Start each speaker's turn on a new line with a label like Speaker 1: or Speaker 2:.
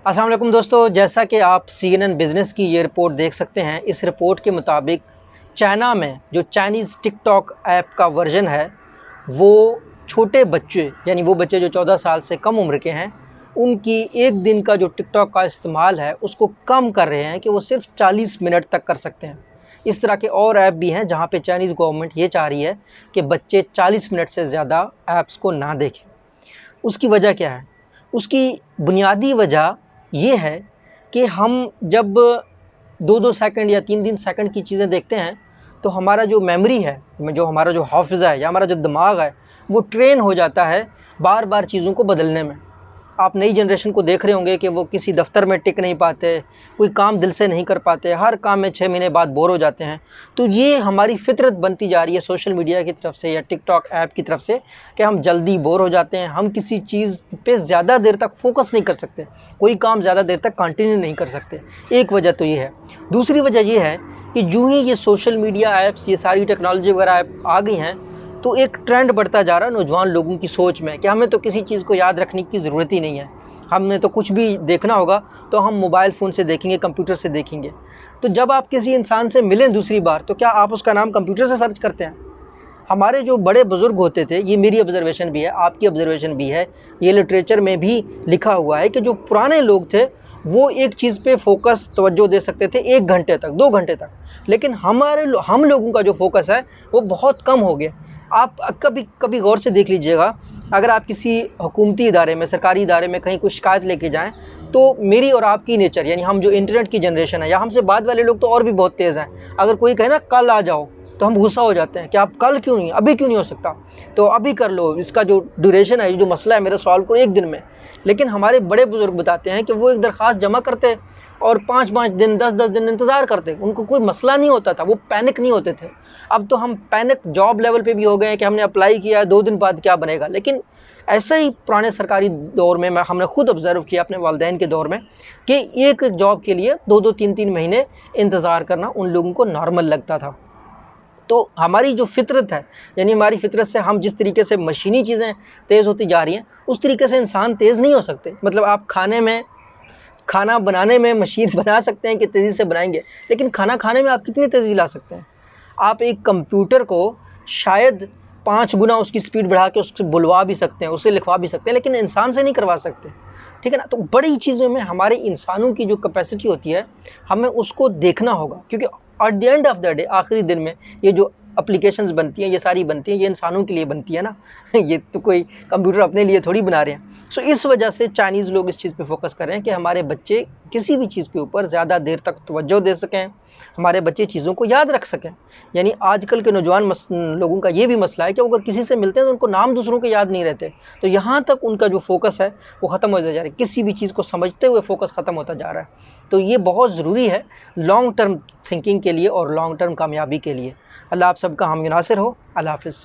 Speaker 1: अस्सलाम वालेकुम दोस्तों, जैसा कि आप CNN बिज़नेस की ये रिपोर्ट देख सकते हैं। इस रिपोर्ट के मुताबिक चाइना में जो चाइनीज़ टिकटॉक ऐप का वर्जन है, वो छोटे बच्चे यानी वो बच्चे जो 14 साल से कम उम्र के हैं, उनकी एक दिन का जो टिकटॉक का इस्तेमाल है उसको कम कर रहे हैं कि वो सिर्फ 40 मिनट तक कर सकते हैं। इस तरह के और ऐप भी हैं जहाँ पे चाइनीज़ गवर्नमेंट ये चाह रही है कि बच्चे 40 मिनट से ज़्यादा ऐप्स को ना देखें। उसकी वजह क्या है? उसकी बुनियादी वजह ये है कि हम जब 2-2 सेकंड या 3-3 सेकंड की चीज़ें देखते हैं, तो हमारा जो मेमोरी है, जो हमारा जो हाफ़िज़ा है या हमारा जो दिमाग है, वो ट्रेन हो जाता है बार-बार चीज़ों को बदलने में। आप नई जनरेशन को देख रहे होंगे कि वो किसी दफ़्तर में टिक नहीं पाते, कोई काम दिल से नहीं कर पाते, हर काम में 6 महीने बाद बोर हो जाते हैं। तो ये हमारी फ़ितरत बनती जा रही है सोशल मीडिया की तरफ से या टिकटॉक ऐप की तरफ से कि हम जल्दी बोर हो जाते हैं, हम किसी चीज़ पे ज़्यादा देर तक फ़ोकस नहीं कर सकते, कोई काम ज़्यादा देर तक कंटिन्यू नहीं कर सकते। एक वजह तो ये है। दूसरी वजह ये है कि यूँ ही ये सोशल मीडिया ऐप्स, ये सारी टेक्नोलॉजी वगैरह ऐप आ गई हैं, तो एक ट्रेंड बढ़ता जा रहा है नौजवान लोगों की सोच में कि हमें तो किसी चीज़ को याद रखने की ज़रूरत ही नहीं है। हमने तो कुछ भी देखना होगा तो हम मोबाइल फ़ोन से देखेंगे, कंप्यूटर से देखेंगे। तो जब आप किसी इंसान से मिलें दूसरी बार, तो क्या आप उसका नाम कंप्यूटर से सर्च करते हैं? हमारे जो बड़े बुज़ुर्ग होते थे, ये मेरी ऑब्ज़र्वेशन भी है, आपकी ऑब्ज़र्वेशन भी है, ये लिटरेचर में भी लिखा हुआ है कि जो पुराने लोग थे, वो एक चीज़ पे फ़ोकस तवज्जो दे सकते थे 1 घंटे तक, 2 घंटे तक। लेकिन हम लोगों का जो फ़ोकस है, वो बहुत कम हो गया। आप कभी कभी गौर से देख लीजिएगा, अगर आप किसी हुकूमती इदारे में, सरकारी इदारे में कहीं कोई शिकायत लेके जाएँ, तो मेरी और आपकी नेचर यानी हम जो इंटरनेट की जनरेशन है या हमसे बाद वाले लोग तो और भी बहुत तेज़ हैं। अगर कोई कहे ना कल आ जाओ, तो हम गुस्सा हो जाते हैं कि आप कल क्यों नहीं, अभी क्यों नहीं हो सकता? तो अभी कर लो, इसका जो ड्यूरेशन है, जो मसला है मेरा सॉल्व करो 1 दिन में। लेकिन हमारे बड़े बुज़ुर्ग बताते हैं कि वो एक दरख़्वास्त जमा करते और 5-5 दिन, 10-10 दिन इंतज़ार करते। उनको कोई मसला नहीं होता था, वो पैनिक नहीं होते थे। अब तो हम पैनिक जॉब लेवल पे भी हो गए हैं कि हमने अप्लाई किया है, 2 दिन बाद क्या बनेगा। लेकिन ऐसे ही पुराने सरकारी दौर में हमने खुद ऑब्ज़र्व किया अपने वालिदैन के दौर में कि एक जॉब के लिए 2-2 3-3 महीने इंतज़ार करना उन लोगों को नॉर्मल लगता था। तो हमारी जो फ़ितरत है, यानी हमारी फ़ितरत से हम जिस तरीके से मशीनी चीज़ें तेज़ होती जा रही हैं, उस तरीके से इंसान तेज़ नहीं हो सकते। मतलब आप खाना बनाने में मशीन बना सकते हैं कि तेज़ी से बनाएँगे, लेकिन खाना खाने में आप कितनी तेज़ी ला सकते हैं? आप एक कंप्यूटर को शायद 5 गुना उसकी स्पीड बढ़ा के उससे बुलवा भी सकते हैं, उससे लिखवा भी सकते हैं, लेकिन इंसान से नहीं करवा सकते, ठीक है ना? तो बड़ी चीज़ों में हमारे इंसानों की जो कैपेसिटी होती है, हमें उसको देखना होगा, क्योंकि at the end of the day, आखिरी दिन में ये जो एप्लीकेशंस बनती हैं, ये सारी बनती हैं, ये इंसानों के लिए बनती है ना। ये तो कोई कंप्यूटर अपने लिए थोड़ी बना रहे हैं। सो इस वजह से चाइनीज़ लोग इस चीज़ पे फ़ोकस कर रहे हैं कि हमारे बच्चे किसी भी चीज़ के ऊपर ज़्यादा देर तक तवज्जो दे सकें, हमारे बच्चे चीज़ों को याद रख सकें। यानी आजकल के नौजवान लोगों का ये भी मसला है कि वो अगर किसी से मिलते हैं तो उनको नाम दूसरों के याद नहीं रहते। तो यहाँ तक उनका जो फ़ोकस है वो ख़त्म होता जा रहा है, किसी भी चीज़ को समझते हुए फ़ोकस ख़त्म होता जा रहा है। तो ये बहुत ज़रूरी है लॉन्ग टर्म थिंकिंग के लिए और लॉन्ग टर्म कामयाबी के लिए। अल्लाह आप सबका हामी नासिर हो। अल्लाह हाफ़िज़।